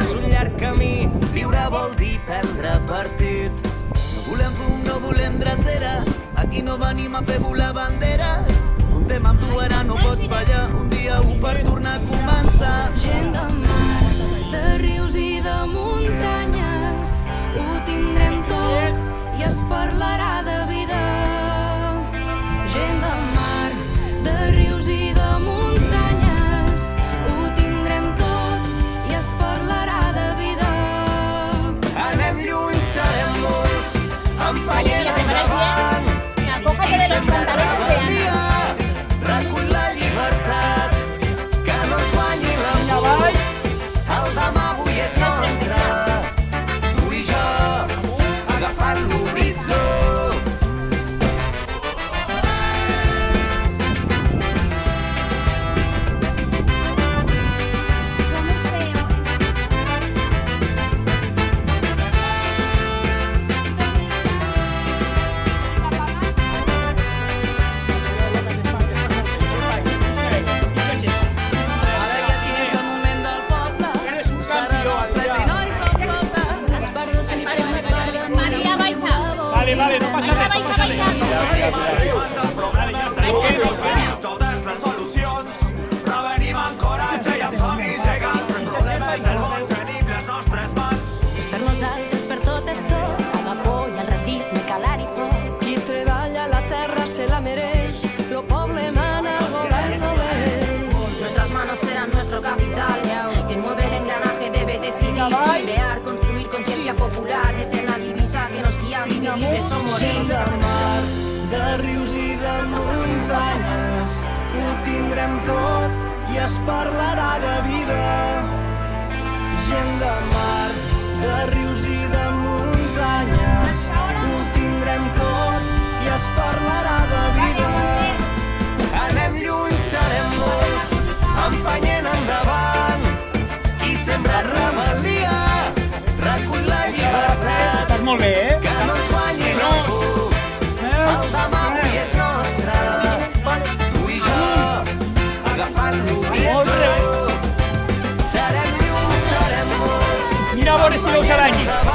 És un llarg camí, viure vol dir prendre partit. No volem fum, no volem dreceres, aquí no venim a fer volar banderes. Un tema amb tu ara no pots fallar, un dia per tornar a començar. Gent de mar, de rius i de muntanyes, ho tindrem tot i es parlarà de vida. Gent de mar, de rius i de muntanyes, ho tindrem tot i es parlarà de vida. Anem lluny, serem molts, empenyent endavant. Qui sembra rebel·lia, recull la llibertat, que no ens guanyi la por. El demà avui és nostre, tu i jo, agafant l'horitzó. Ara ja quin és el moment del poble, serà nostre si no hi som poble. Es part de tothom, es part de Maria, baixa. Vale, no pasa Maria, res, no baixa, pasa baixa. res. Totes les solucions, però venim amb coratge i amb somnis gegants. Els problemes del món tenim les nostres mans. És per nosaltres, per tot és tot. A vapor i el racisme, calar i foc. Qui treballa la terra se la mereix, lo poble mana, el govern no ve. Nuestras manos serán nuestro capital. Quien mueve el engranaje debe decidir. Crear, construir conciencia popular. Eterna divisa que nos guía a vivir libres o morir. Gent de mar, de rius i de muntanyes, ho tindrem tot i es parlarà de vida. Gent de mar, de rius i de muntanyes, ho tindrem tot i es parlarà de vida. Anem lluny, serem molts, empenyent endavant. Qui sembra rebel·lia, recull la llibertat. Estàs molt bé, eh? Que no ens guanyi la por. El demà avui és nostre, tu i jo, agafant l'horitzó. Serem llum, serem molts, Mira a veure si veus aranyes.